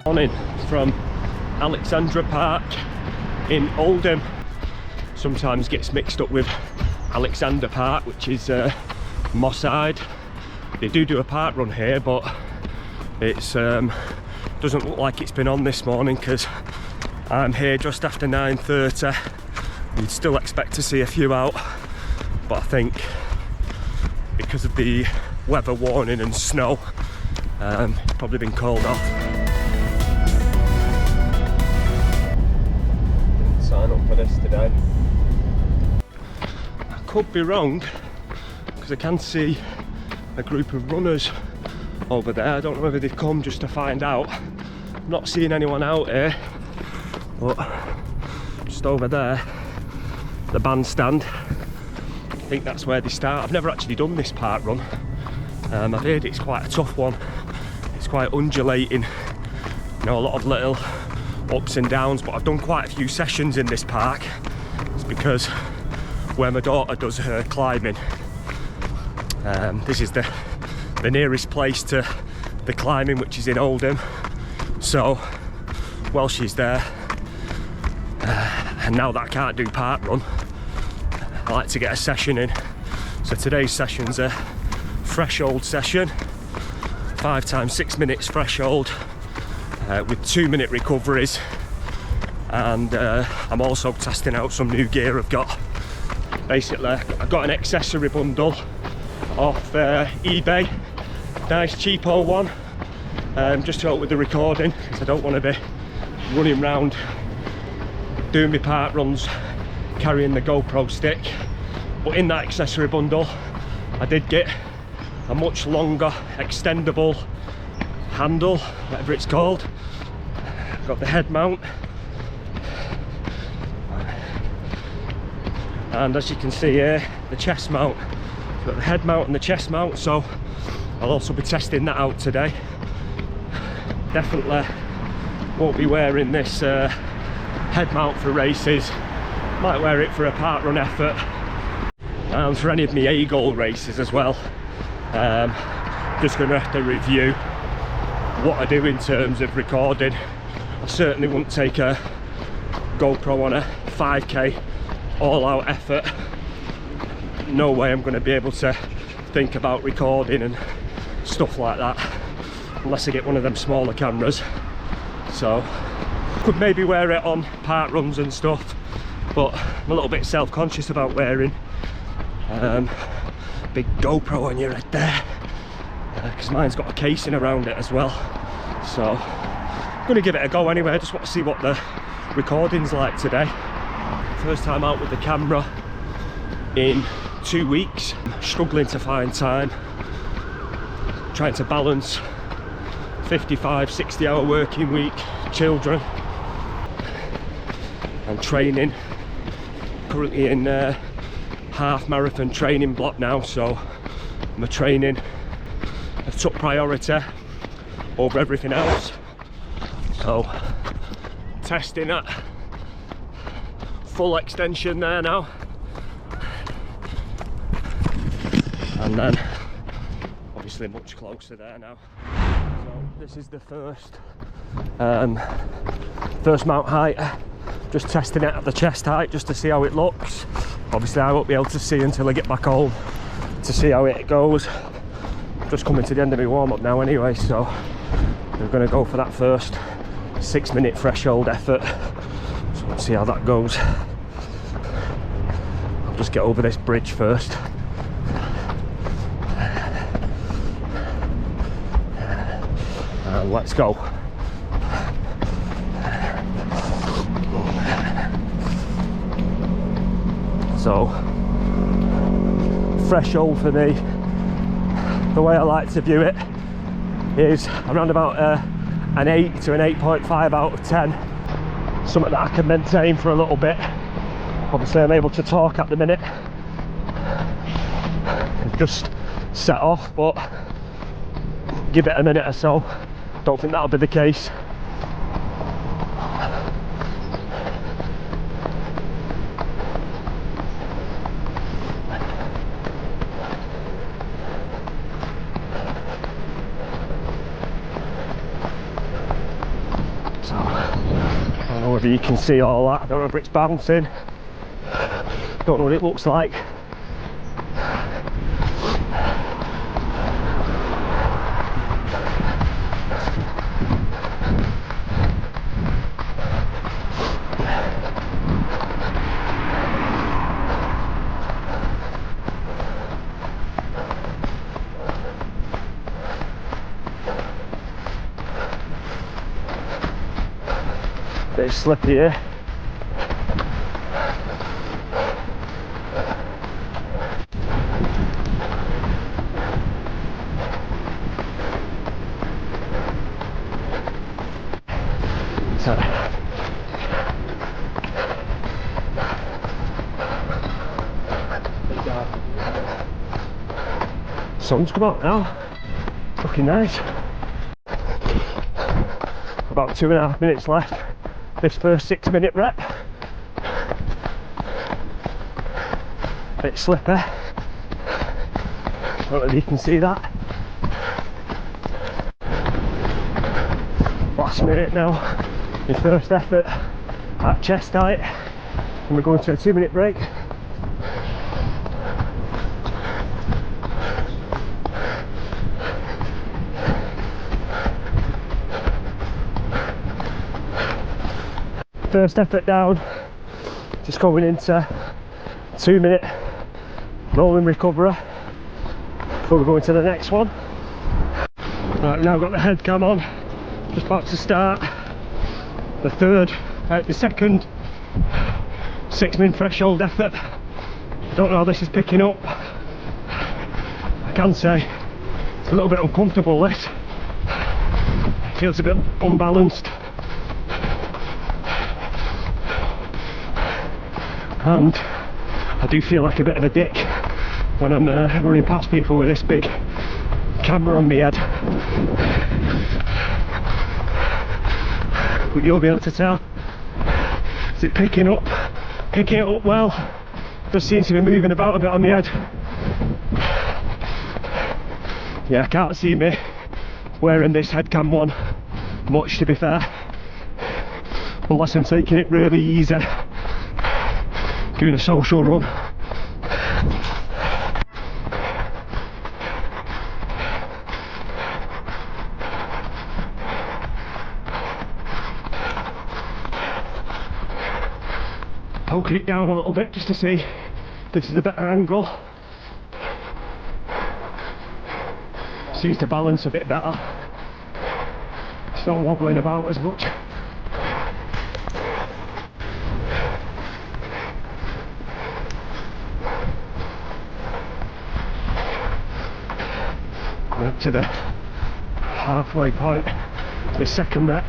Morning from Alexndra Park in Oldham. Sometimes gets mixed up with Alexndra Park, which is Moss Side. They do a park run here, but it's doesn't look like it's been on this morning because I'm here just after 9:30. You'd still expect to see a few out, but I think because of the weather warning and snow, it's probably been called off. Didn't sign up for this today. I could be wrong because I can see a group of runners over there. I don't know whether they've come just to find out. I'm not seeing anyone out here, but just over there, the bandstand, I think that's where they start. I've never actually done this park run. I've heard it's quite a tough one. It's quite undulating, you know, a lot of little ups and downs, but I've done quite a few sessions in this park. It's because where my daughter does her climbing, this is the nearest place to the climbing, which is in Oldham. So while she's there, and now that I can't do park run, I like to get a session in. So today's session's a threshold session, 5 times 6 minutes threshold, with 2-minute recoveries, and I'm also testing out some new gear I've got. Basically, I've got an accessory bundle off eBay, nice cheapo one, just to help with the recording, because I don't want to be running around doing my park runs carrying the GoPro stick. But in that accessory bundle I did get a much longer extendable handle, whatever it's called. Got the head mount, and as you can see here, the chest mount. Got the head mount and the chest mount, so I'll also be testing that out today. Definitely won't be wearing this head mount for races. Might wear it for a park run effort and for any of my A-goal races as well. Just going to have to review what I do in terms of recording. I certainly wouldn't take a GoPro on a 5k all-out effort. No way I'm going to be able to think about recording and stuff like that unless I get one of them smaller cameras. So could maybe wear it on park runs and stuff, but I'm a little bit self-conscious about wearing big GoPro on your head there, because mine's got a casing around it as well. So I'm going to give it a go anyway. I just want to see what the recording's like today. First time out with the camera in 2 weeks. Struggling to find time, trying to balance 55-60 hour working week, children and training. Currently in half marathon training block now, so my training has took priority over everything else. So testing at full extension there now, and then obviously much closer there now. So this is the first mount height, just testing it at the chest height just to see how it looks. Obviously I won't be able to see until I get back home to see how it goes. Just coming to the end of my warm-up now anyway, so we're going to go for that first 6-minute threshold effort. So let's see how that goes. I'll just get over this bridge first. And let's go. So threshold for me, the way I like to view it, is around about an 8 to an 8.5 out of 10. Something that I can maintain for a little bit. Obviously I'm able to talk at the minute. I've just set off, but give it a minute or so, don't think that'll be the case. know whether you can see all that. I don't know if it's bouncing. Don't know what it looks like. Bit slippy here. So sun's come out now. Looking nice. About 2.5 minutes left. This first 6-minute rep. Bit slippery. Don't know if you can see that. Last minute now. My first effort at chest height. And we're going to a 2-minute break. First effort down, just going into 2-minute rolling recovery before we go into the next one. Right, we've now got the head cam on, just about to start the second 6-minute threshold effort. Don't know how this is picking up. I can say it's a little bit uncomfortable, this. Feels a bit unbalanced. And I do feel like a bit of a dick when I'm running past people with this big camera on my head. But you'll be able to tell. Is it picking up? Picking it up well. Just seems to be moving about a bit on my head. Yeah, I can't see me wearing this headcam one much, to be fair. Unless I'm taking it really easy. Doing a social run. Poking it down a little bit just to see if this is a better angle. Seems to balance a bit better. It's not wobbling about as much. Up to the halfway point, the second rep.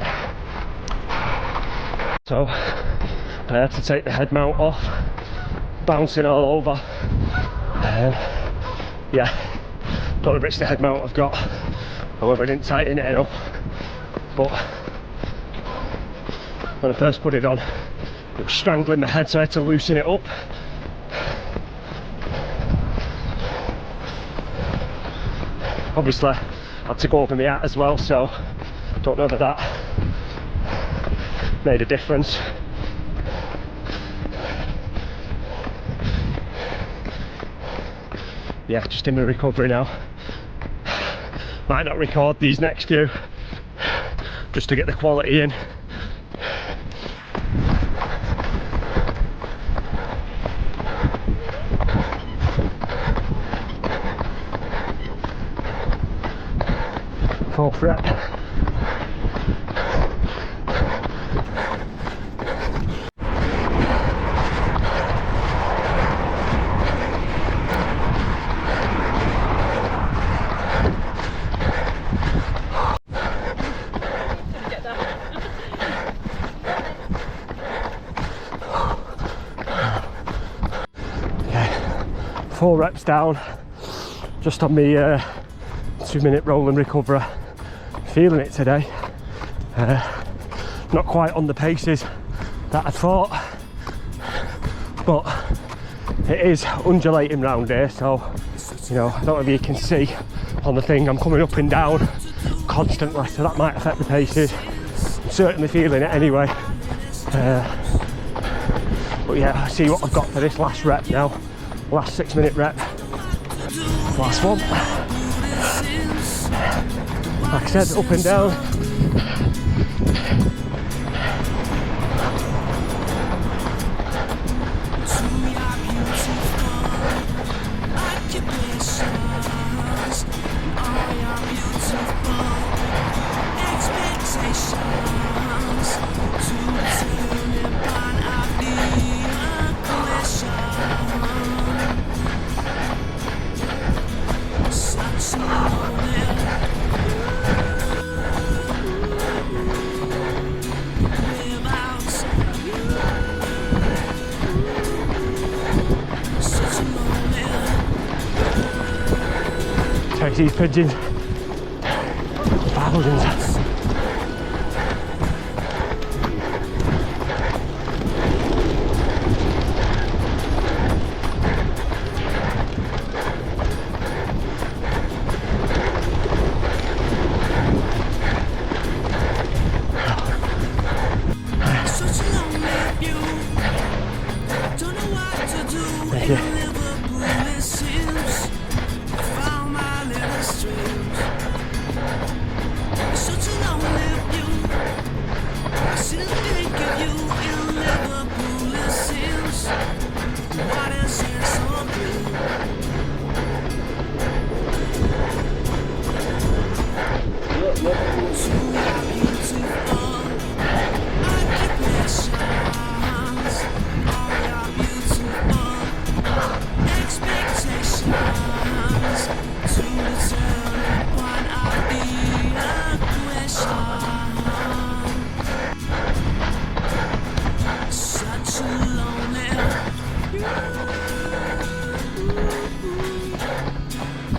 So I had to take the head mount off, bouncing all over. Yeah, don't know if it's the head mount I've got, however I didn't tighten it enough. But when I first put it on, it was strangling the head, so I had to loosen it up. Obviously I had to go over my hat as well, so don't know whether that made a difference. Yeah, just in my recovery now. Might not record these next few just to get the quality in. Fourth rep. Okay, 4 reps down, just on me 2-minute rolling recovery. Feeling it today. Not quite on the paces that I thought, but it is undulating round here, so you know, I don't know if you can see on the thing, I'm coming up and down constantly, so that might affect the paces. I'm certainly feeling it anyway. But yeah, I see what I've got for this last rep now. Last 6-minute rep. Last one. Like I said, up and down. Chase these pigeons. Thousands. Thank you.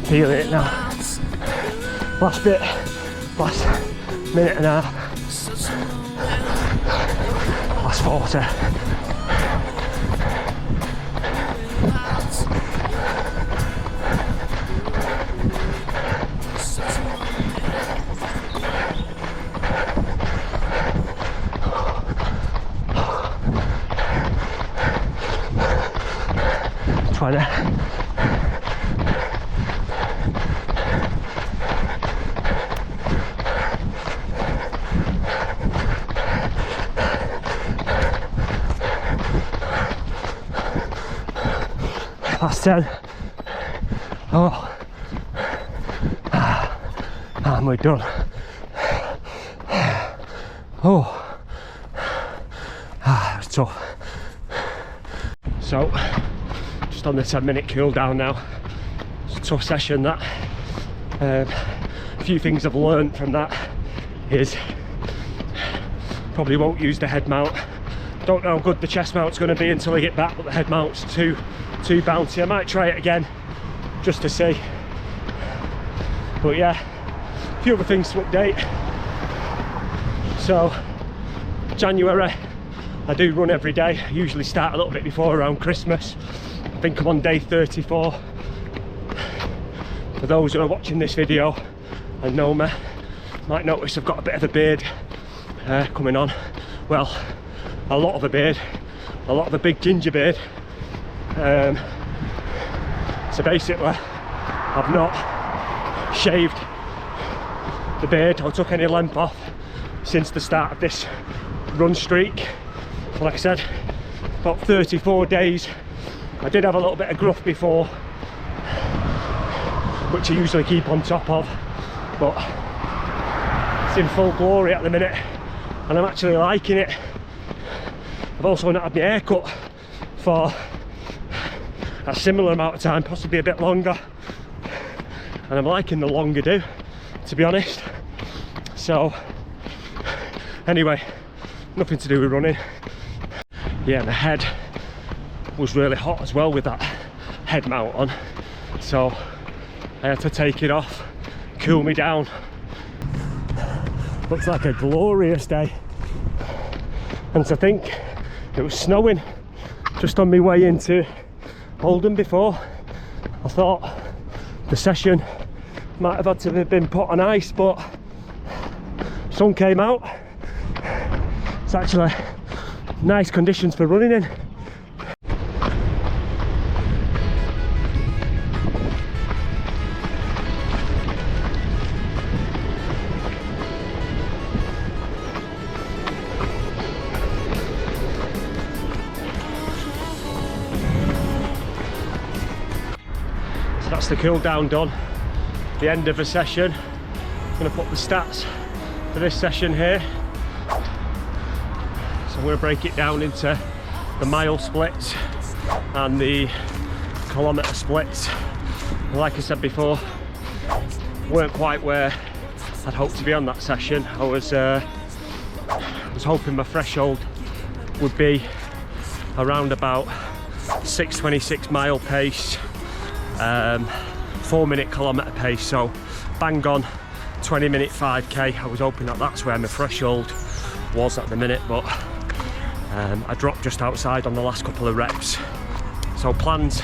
Feel it now. Last bit, last minute and a half. Last 40. Last 10. Oh, and we're done. Oh, that was tough. So, just on the 10-minute cool down now. It's a tough session that. A few things I've learned from that is probably won't use the head mount. Don't know how good the chest mount's going to be until I get back, but the head mount's too bouncy. I might try it again just to see. But yeah, a few other things to update. So January I do run every day. I usually start a little bit before, around Christmas. I think I'm on day 34. For those who are watching this video and know me, might notice I've got a bit of a beard coming on. Well, a lot of a beard, a lot of a big ginger beard. So basically I've not shaved the beard or took any length off since the start of this run streak. Like I said, about 34 days. I did have a little bit of gruff before, which I usually keep on top of, but it's in full glory at the minute and I'm actually liking it. I've also not had my hair cut for a similar amount of time, possibly a bit longer, and I'm liking the longer do, to be honest. So anyway, nothing to do with running. Yeah, the head was really hot as well with that head mount on, so I had to take it off, cool me down. Looks like a glorious day, and to think it was snowing just on my way into Oldham before. I thought the session might have had to have been put on ice, but sun came out. It's actually nice conditions for running in. So that's the cool down done. The end of a session. I'm going to put the stats for this session here. So I'm going to break it down into the mile splits and the kilometre splits. Like I said before, weren't quite where I'd hoped to be on that session. I was hoping my threshold would be around about 6:26 mile pace, 4-minute kilometre pace, so bang on 20-minute 5k. I was hoping that that's where my threshold was at the minute, but I dropped just outside on the last couple of reps. So plans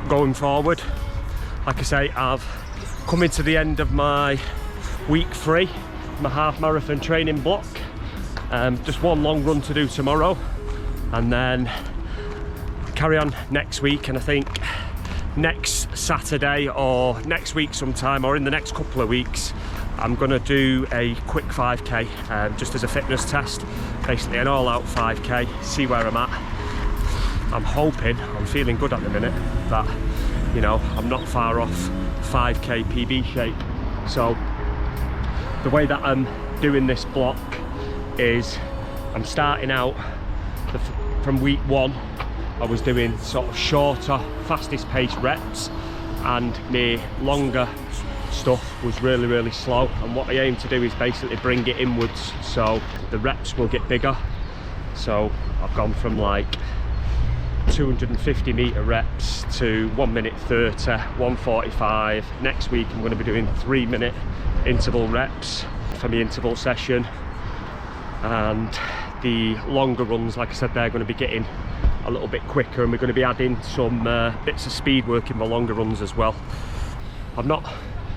going forward, like I say, I've come into the end of my week 3, my half marathon training block. Just one long run to do tomorrow, and then carry on next week. And I think next Saturday or next week sometime, or in the next couple of weeks, I'm going to do a quick 5k just as a fitness test, basically an all-out 5k, see where I'm at. I'm hoping, I'm feeling good at the minute, that, you know, I'm not far off 5k PB shape. So the way that I'm doing this block is I'm starting out from week 1. I was doing sort of shorter, fastest pace reps, and my longer stuff was really slow. And what I aim to do is basically bring it inwards, so the reps will get bigger. So I've gone from like 250 metre reps to 1:30, 1:45. Next week I'm going to be doing 3-minute interval reps for my interval session, and the longer runs, like I said, they're going to be getting a little bit quicker, and we're going to be adding some bits of speed work in the longer runs as well. I've not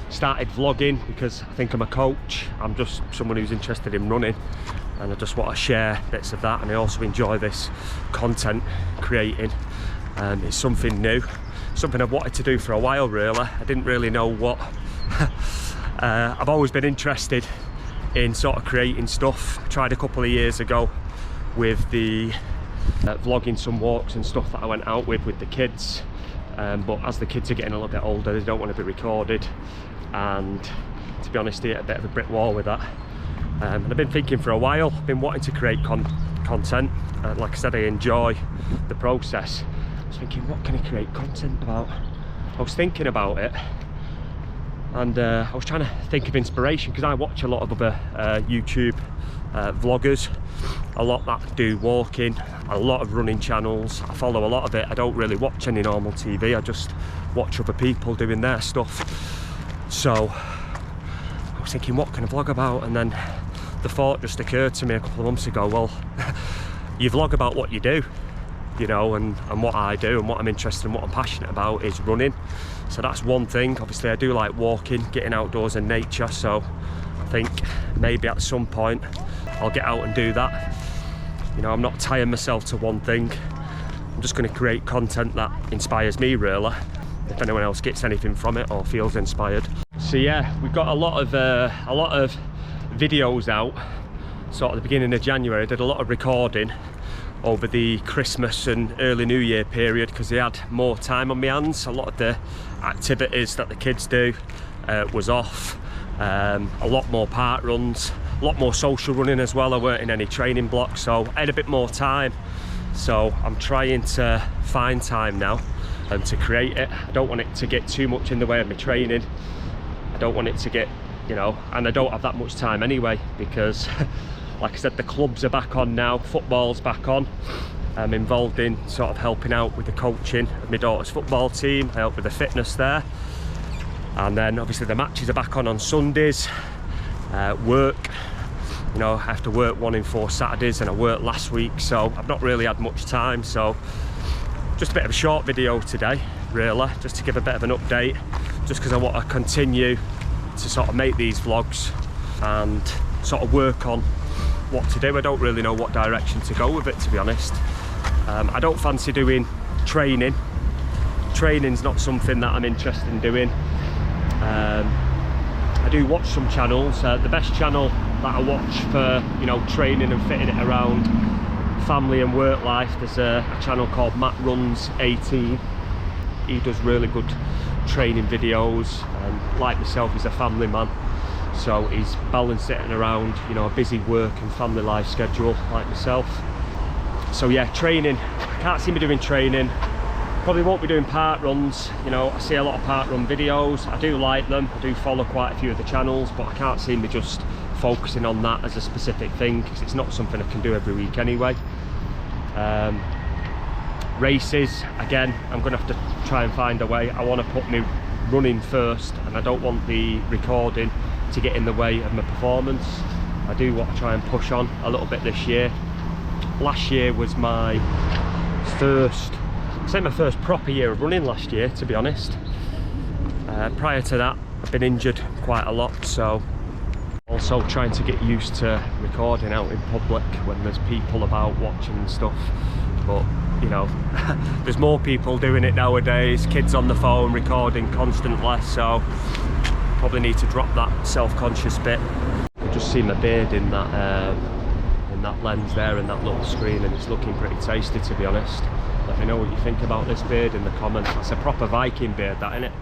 started vlogging because I think I'm a coach. I'm just someone who's interested in running, and I just want to share bits of that, and I also enjoy this content creating. It's something new, something I've wanted to do for a while really. I didn't really know what I've always been interested in sort of creating stuff. I tried a couple of years ago with the vlogging some walks and stuff that I went out with the kids, but as the kids are getting a little bit older, they don't want to be recorded, and to be honest, I hit a bit of a brick wall with that. And I've been thinking for a while, I've been wanting to create content. Like I said, I enjoy the process. I was thinking, what can I create content about? I was thinking about it, and I was trying to think of inspiration, because I watch a lot of other YouTube vloggers, a lot that do walking, a lot of running channels. I follow a lot of it. I don't really watch any normal TV, I just watch other people doing their stuff. So I was thinking, what can I vlog about? And then the thought just occurred to me a couple of months ago, well, you vlog about what you do, you know, and what I do and what I'm interested in, what I'm passionate about is running. So that's one thing. Obviously I do like walking, getting outdoors in nature, so I think maybe at some point I'll get out and do that. You know, I'm not tying myself to one thing. I'm just going to create content that inspires me really, if anyone else gets anything from it or feels inspired. So yeah, we've got a lot of videos out sort of the beginning of January. I did a lot of recording over the Christmas and early New Year period because they had more time on my hands. A lot of the activities that the kids do was off. A lot more park runs, a lot more social running as well. I weren't in any training blocks, so I had a bit more time. So I'm trying to find time now and to create it. I don't want it to get too much in the way of my training. I don't want it to get, you know, and I don't have that much time anyway, because like I said, the clubs are back on now, football's back on. I'm involved in sort of helping out with the coaching of my daughter's football team. I help with the fitness there. And then obviously the matches are back on Sundays. Work, you know, I have to work 1 in 4 Saturdays, and I worked last week, so I've not really had much time. So just a bit of a short video today really, just to give a bit of an update, just because I want to continue to sort of make these vlogs and sort of work on what to do. I don't really know what direction to go with it, to be honest. I don't fancy doing training. Training's not something that I'm interested in doing. I do watch some channels. The best channel that I watch for, you know, training and fitting it around family and work life, there's a channel called Matt Runs 18. He does really good training videos, and like myself, he's a family man, so he's balanced it around, you know, a busy work and family life schedule like myself. So yeah, training, I can't see me doing training. Probably won't be doing park runs. You know, I see a lot of park run videos, I do like them, I do follow quite a few of the channels, but I can't see me just focusing on that as a specific thing, because it's not something I can do every week anyway. Races, again, I'm going to have to try and find a way. I want to put me running first, and I don't want the recording to get in the way of my performance. I do want to try and push on a little bit this year. Last year was my first, I'd say my first proper year of running last year, to be honest. Prior to that, I've been injured quite a lot, so also trying to get used to recording out in public when there's people about watching and stuff. But you know, there's more people doing it nowadays, kids on the phone recording constantly, so probably need to drop that self-conscious bit. I've just seen my beard in that lens there and that little screen, and it's looking pretty tasty, to be honest. Let me know what you think about this beard in the comments. It's a proper Viking beard, that, isn't it?